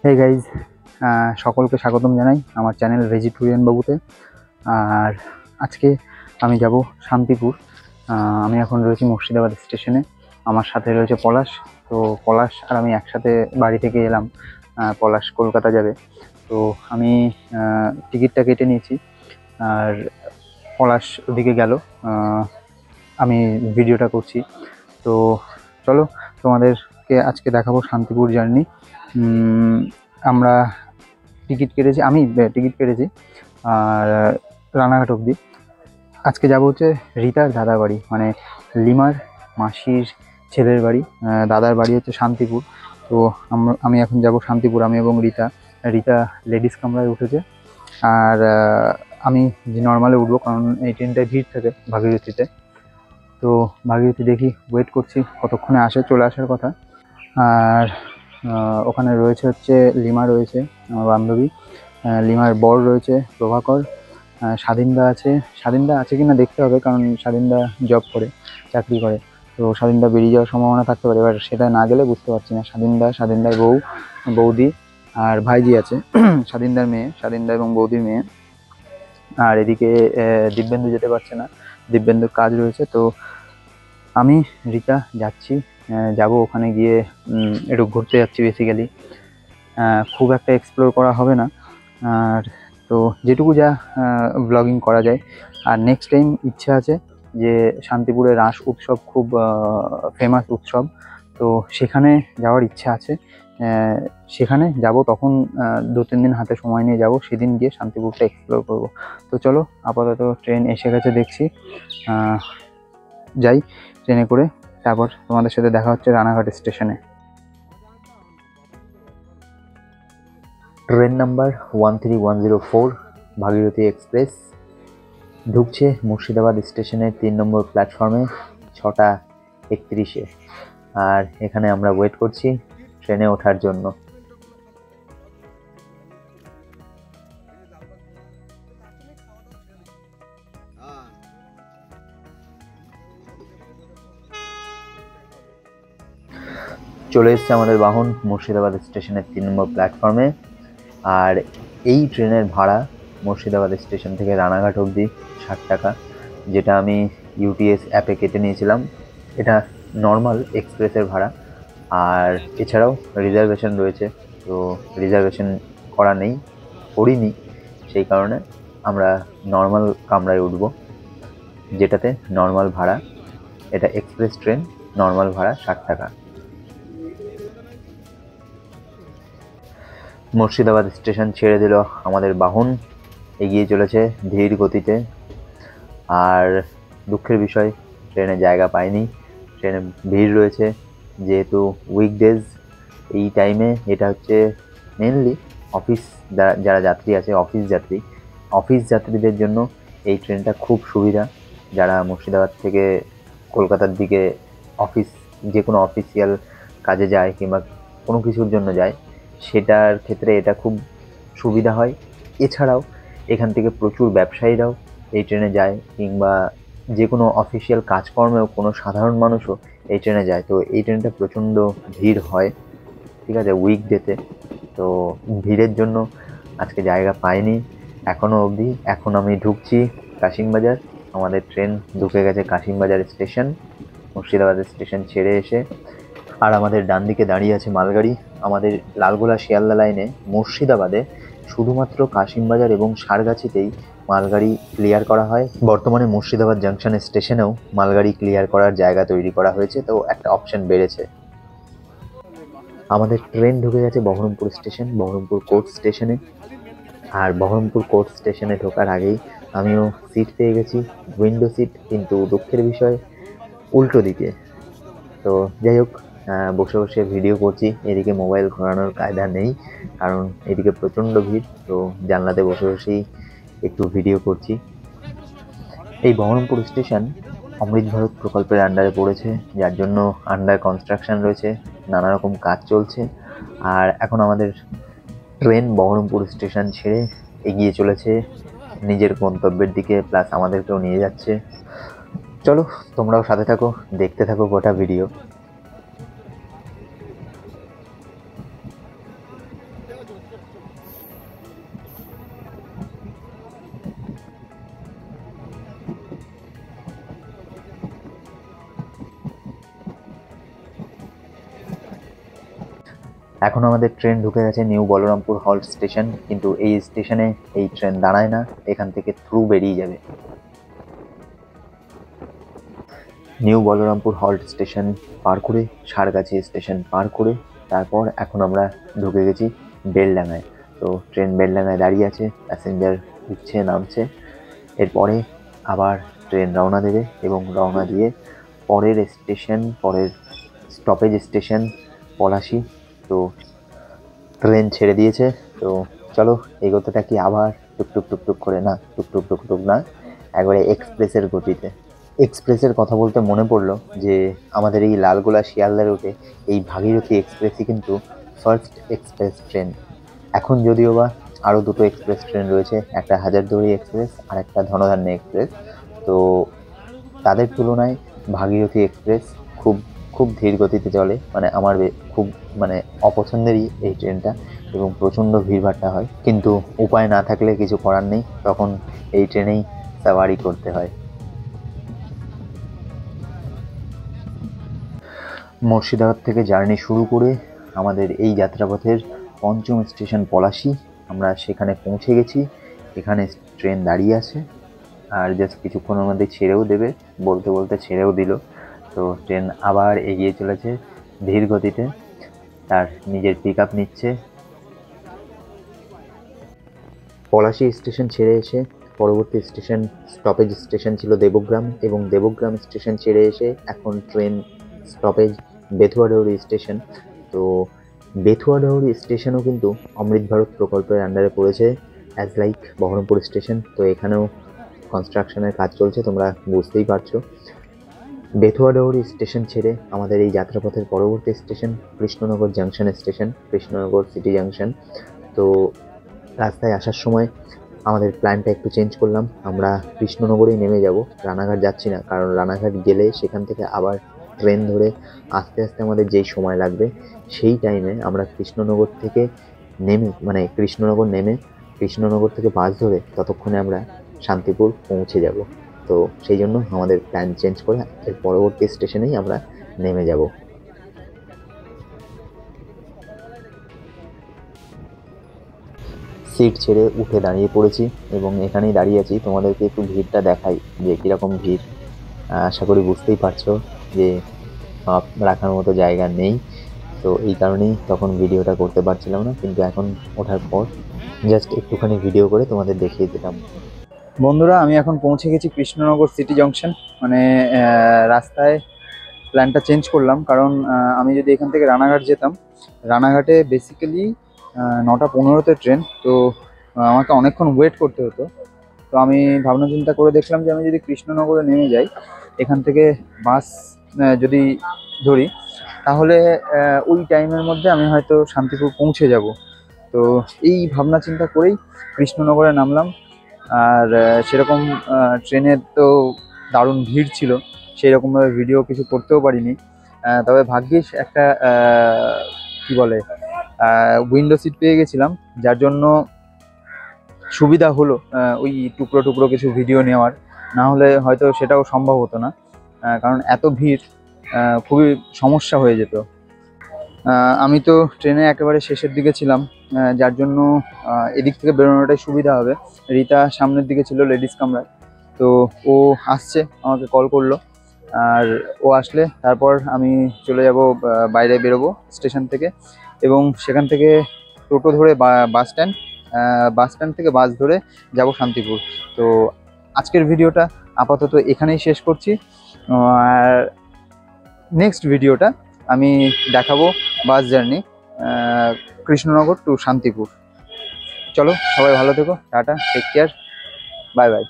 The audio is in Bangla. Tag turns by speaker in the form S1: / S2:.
S1: হে গাইজ, সকলকে স্বাগতম জানাই আমার চ্যানেল ভেজিটেরিয়ান বাবুতে। আর আজকে আমি যাব শান্তিপুর। আমি এখন রয়েছি মুর্শিদাবাদ স্টেশনে। আমার সাথে রয়েছে পলাশ। তো পলাশ আর আমি একসাথে বাড়ি থেকে এলাম। পলাশ কলকাতা যাবে, তো আমি টিকিটটা কেটে নিয়েছি। আর পলাশ ওদিকে গেল, আমি ভিডিওটা করছি। তো চলো, তোমাদেরকে আজকে দেখাবো শান্তিপুর জার্নি। আমরা আমি টিকিট কেটেছি আর রানাঘাট অবধি। আজকে যাব হচ্ছে রিতার দাদার বাড়ি, মানে লিমার মাসির ছেলের বাড়ি। দাদার বাড়ি হচ্ছে শান্তিপুর। তো আমি এখন যাব শান্তিপুর, আমি এবং রিতা। রিতা লেডিস কামরায় উঠেছে, আর আমি নর্মালে উঠবো, কারণ এই ট্রেনটায় ভিড় থাকে ভাগীরথীতে। তো ভাগীরথী দেখি, ওয়েট করছি কতক্ষণে চলে আসার কথা। আর ওখানে রয়েছে হচ্ছে লিমা, রয়েছে আমার বান্ধবী। লিমার বর রয়েছে প্রভাকর। স্বাধীনদা আছে। স্বাধীনদা আছে কিনা দেখতে হবে, কারণ স্বাধীনদা জব করে, চাকরি করে। তো স্বাধীনদা বেরিয়ে যাওয়ার সম্ভাবনা থাকতে পারে, এবার সেটা না গেলে বুঝতে পারছি না। স্বাধীনদার বৌদি আর ভাইজি আছে। স্বাধীনদার মেয়ে, স্বাধীনদা এবং বৌদির মেয়ে। আর এদিকে দিব্যেন্দু যেতে পারছে না, দিব্যেন্দুর কাজ রয়েছে। তো আমি, রিতা যাচ্ছি, যাব ওখানে গিয়ে একটু ঘুরতে যাচ্ছি বেসিক্যালি। খুব একটা এক্সপ্লোর করা হবে না, আর তো যেটুকু যা ব্লগিং করা যায়। আর নেক্সট টাইম ইচ্ছা আছে যে শান্তিপুরের রাস উৎসব খুব ফেমাস উৎসব, তো সেখানে যাওয়ার ইচ্ছা আছে। সেখানে যাব, তখন 2-3 দিন হাতে সময় নিয়ে যাব, সেদিন গিয়ে শান্তিপুরটা এক্সপ্লোর করব। তো চলো, আপাতত ট্রেন এসে গেছে দেখছি, যাই ট্রেনে করে। তারপর তোমাদের সাথে দেখা হচ্ছে রানাঘাট স্টেশনে। ট্রেন নাম্বার 13104 ভাগীরথী এক্সপ্রেস ঢুকছে মুর্শিদাবাদ স্টেশনের 3 নম্বর প্ল্যাটফর্মে 6:31-এ। আর এখানে আমরা ওয়েট করছি ট্রেনে ওঠার জন্য। চলে এসছে আমাদের বাহন মুর্শিদাবাদ স্টেশনের 3 নম্বর প্ল্যাটফর্মে। আর এই ট্রেনের ভাড়া মুর্শিদাবাদ স্টেশন থেকে রানাঘাট অবধি 60 টাকা, যেটা আমি ইউটিএস অ্যাপে কেটে নিয়েছিলাম। এটা নর্মাল এক্সপ্রেসের ভাড়া। আর এছাড়াও রিজার্ভেশন রয়েছে, তো রিজার্ভেশন করিনি, সেই কারণে আমরা নর্মাল কামরায় উঠব, যেটাতে নর্মাল ভাড়া। এটা এক্সপ্রেস ট্রেন, নর্মাল ভাড়া 60 টাকা। মুর্শিদাবাদ স্টেশন ছেড়ে দিল আমাদের বাহন, এগিয়ে চলেছে ধীর গতিতে। আর দুঃখের বিষয়, ট্রেনে জায়গা পাইনি, ট্রেনে ভিড় রয়েছে। যেহেতু উইকডেজ, এই টাইমে এটা হচ্ছে মেনলি অফিস, যারা যাত্রী আছে, অফিস যাত্রীদের জন্য এই ট্রেনটা খুব সুবিধা। যারা মুর্শিদাবাদ থেকে কলকাতার দিকে যে কোনো অফিসিয়াল কাজে যায় কিংবা কোনো কিছুর জন্য যায়, সেটার ক্ষেত্রে এটা খুব সুবিধা হয়। এছাড়াও এখান থেকে প্রচুর ব্যবসায়ীরাও এই ট্রেনে যায়, কিংবা যে কোনো অফিসিয়াল কাজকর্মেও কোনো সাধারণ মানুষও এই ট্রেনে যায়। তো এই ট্রেনটা প্রচণ্ড ভিড় হয়, ঠিক আছে, উইকডেতে। তো ভিড়ের জন্য আজকে জায়গা পাইনি এখনও অবধি। এখন আমি ঢুকছি কাশিমবাজার। আমাদের ট্রেন ঢুকে গেছে কাশিমবাজার স্টেশন, মুর্শিদাবাদ স্টেশন ছেড়ে এসে। আর আমাদের ডান দিকে দাঁড়িয়ে আছে মালগাড়ি। আমাদের লালগোলা শিয়ালদা লাইনে মুর্শিদাবাদে শুধুমাত্র কাশিমবাজার এবং সারগাছিতেই মালগাড়ি ক্লিয়ার করা হয়। বর্তমানে মুর্শিদাবাদ জাংশন স্টেশনেও মালগাড়ি ক্লিয়ার করার জায়গা তৈরি করা হয়েছে, তো একটা অপশন বেড়েছে। আমাদের ট্রেন ঢুকে গেছে বহরমপুর কোর্ট স্টেশনে। আর বহরমপুর কোর্ট স্টেশনে ঢোকার আগেই আমিও সিট পেয়ে গেছি, উইন্ডো সিট, কিন্তু দুঃখের বিষয় উল্টো দিকে। তো যাই হোক, বসে বসে ভিডিও করছি, এদিকে মোবাইল ঘোরানোর কায়দা নেই, কারণ এদিকে প্রচণ্ড ভিড়। তো জানলাতে বসে বসেই একটু ভিডিও করছি। এই বহরমপুর স্টেশন অমৃত ভারত প্রকল্পের আন্ডারে পড়েছে, যার জন্য আন্ডার কনস্ট্রাকশন রয়েছে, নানা রকম কাজ চলছে। আর এখন আমাদের ট্রেন বহরমপুর স্টেশন ছেড়ে এগিয়ে চলেছে নিজের গন্তব্যের দিকে, প্লাস আমাদেরকেও নিয়ে যাচ্ছে। চলো, তোমরাও সাথে থাকো, দেখতে থাকো গোটা ভিডিও।
S2: এখন আমাদের ট্রেন ঢুকে গেছে নিউ বলরামপুর হল্ট স্টেশন, কিন্তু এই স্টেশনে এই ট্রেন দাঁড়ায় না, এখান থেকে থ্রু বেরিয়ে যাবে। নিউ বলরামপুর হল্ট স্টেশন পার করে, সারগাছি স্টেশন পার করে, তারপর এখন আমরা ঢুকে গেছি বেলডাঙায়। তো ট্রেন বেলডাঙায় দাঁড়িয়ে আছে, প্যাসেঞ্জার উঠছে নামছে। এরপরে আবার ট্রেন রওনা দেবে এবং রওনা দিয়ে পরের স্টপেজ স্টেশন পলাশী। তো ট্রেন ছেড়ে দিয়েছে, তো চলো এগোতে থাকি আবার টুকটুক টুকটুক করে, না টুকটুক টুকটুক না, একবারে এক্সপ্রেসের গতিতে। এক্সপ্রেসের কথা বলতে মনে পড়লো যে আমাদের এই লালগোলা শিয়ালদা রুটে এই ভাগীরথী এক্সপ্রেসই কিন্তু ফার্স্ট এক্সপ্রেস ট্রেন। এখন যদিও বা আরও দুটো এক্সপ্রেস ট্রেন রয়েছে, একটা হাজারদুয়ারি এক্সপ্রেস আর একটা ধনধান্য এক্সপ্রেস। তো তাদের তুলনায় ভাগীরথী এক্সপ্রেস খুব খুব ধীর গতিতে চলে, মানে আমার খুব মানে অপছন্দেরই এই ট্রেনটা, এবং প্রচণ্ড ভিড়ভাট্টা হয়, কিন্তু উপায় না থাকলে কিছু করার নেই, তখন এই ট্রেনেই সাওয়ারি করতে হয়। মুর্শিদাবাদ থেকে জার্নি শুরু করে আমাদের এই যাত্রাপথের পঞ্চম স্টেশন পলাশী, আমরা সেখানে পৌঁছে গেছি। এখানে ট্রেন দাঁড়িয়ে আছে, আর জাস্ট কিছুক্ষণের মধ্যে ছেড়েও দেবে, বলতে বলতে ছেড়েও দিল। তো ট্রেন আবার এগিয়ে চলেছে ধীর গতিতে, তার নিজের পিক আপ নিচ্ছে। পলাশী স্টেশন ছেড়ে এসে পরবর্তী স্টপেজ স্টেশন ছিল দেবগ্রাম, এবং দেবগ্রাম স্টেশন ছেড়ে এসে এখন ট্রেন স্টপেজ বেথুয়াডহরি স্টেশন। তো বেথুয়াডহরি স্টেশনও কিন্তু অমৃত ভারত প্রকল্পের আন্ডারে পড়েছে, অ্যাজ লাইক বহরমপুর স্টেশন। তো এখানেও কনস্ট্রাকশনের কাজ চলছে, তোমরা বুঝতেই পারছো। বেথুয়াডহরি স্টেশন ছেড়ে আমাদের এই যাত্রাপথের পরবর্তী station Krishnanagar junction station, Krishnanagar city junction. তো রাস্তায় আসার সময় আমাদের প্ল্যানটা একটু চেঞ্জ করলাম, আমরা কৃষ্ণনগরেই নেমে যাব, রানাঘাট যাচ্ছি না, কারণ রানাঘাট গেলে সেখান থেকে আবার ট্রেন ধরে আস্তে আস্তে আমাদের যেই সময় লাগবে, সেই টাইমে আমরা কৃষ্ণনগর থেকে নেমে, মানে কৃষ্ণনগর থেকে বাস ধরে ততক্ষণে আমরা শান্তিপুর পৌঁছে যাব। তো সেই জন্য আমাদের প্ল্যান চেঞ্জ করে এর পরবর্তী স্টেশনেই আমরা নেমে যাব। সিট ছেড়ে উঠে দাঁড়িয়ে পড়েছি এবং এখানেই দাঁড়িয়ে আছি, তোমাদেরকে একটু ভিড়টা দেখাই যে কীরকম ভিড়। আশা করি বুঝতেই পারছো যে মাপ রাখার মতো জায়গা নেই, তো এই কারণেই তখন ভিডিওটা করতে পারছিলাম না, কিন্তু এখন ওঠার পর জাস্ট একটুখানি ভিডিও করে তোমাদের দেখিয়ে দিলাম।
S1: বন্ধুরা, আমি এখন পৌঁছে গেছি কৃষ্ণনগর সিটি জংশন। মানে রাস্তায় প্ল্যানটা চেঞ্জ করলাম, কারণ আমি যদি এখান থেকে রানাঘাট যেতাম, রানাঘাটে বেসিক্যালি 9:15-তে ট্রেন, তো আমাকে অনেকক্ষণ ওয়েট করতে হতো। তো আমি ভাবনা চিন্তা করে দেখলাম যে আমি যদি কৃষ্ণনগরে নেমে যাই, এখান থেকে বাস যদি ধরি, তাহলে ওই টাইমের মধ্যে আমি হয়তো শান্তিপুর পৌঁছে যাব। তো এই ভাবনা চিন্তা করেই কৃষ্ণনগরে নামলাম। আর সেরকম ট্রেনের তো দারুণ ভিড় ছিল, সেই রকমভাবে ভিডিও কিছু করতেও পারিনি। তবে ভাগ্যিস একটা কি বলে উইন্ডো সিট পেয়ে গেছিলাম, যার জন্য সুবিধা হলো ওই টুকরো টুকরো কিছু ভিডিও নেওয়ার, না হলে হয়তো সেটাও সম্ভব হতো না, কারণ এত ভিড় খুবই সমস্যা হয়ে যেত। আমি তো ট্রেনে একেবারে শেষের দিকে ছিলাম, যার জন্য এদিক থেকে বেরোনোটাই সুবিধা হবে। রিতা সামনের দিকে ছিল লেডিস কামরায়, তো ও আসছে, আমাকে কল করলো, আর ও আসলে তারপর আমি চলে যাব, বাইরে বেরোবো স্টেশন থেকে, এবং সেখান থেকে টোটো ধরে বাস স্ট্যান্ড থেকে বাস ধরে যাব শান্তিপুর। তো আজকের ভিডিওটা আপাতত এখানেই শেষ করছি, আর নেক্সট ভিডিওটা আমি দেখাবো bus journey Krishnanagar to Shantipur. চলো, সবাই ভালো থেকো, tata, take care, bye by.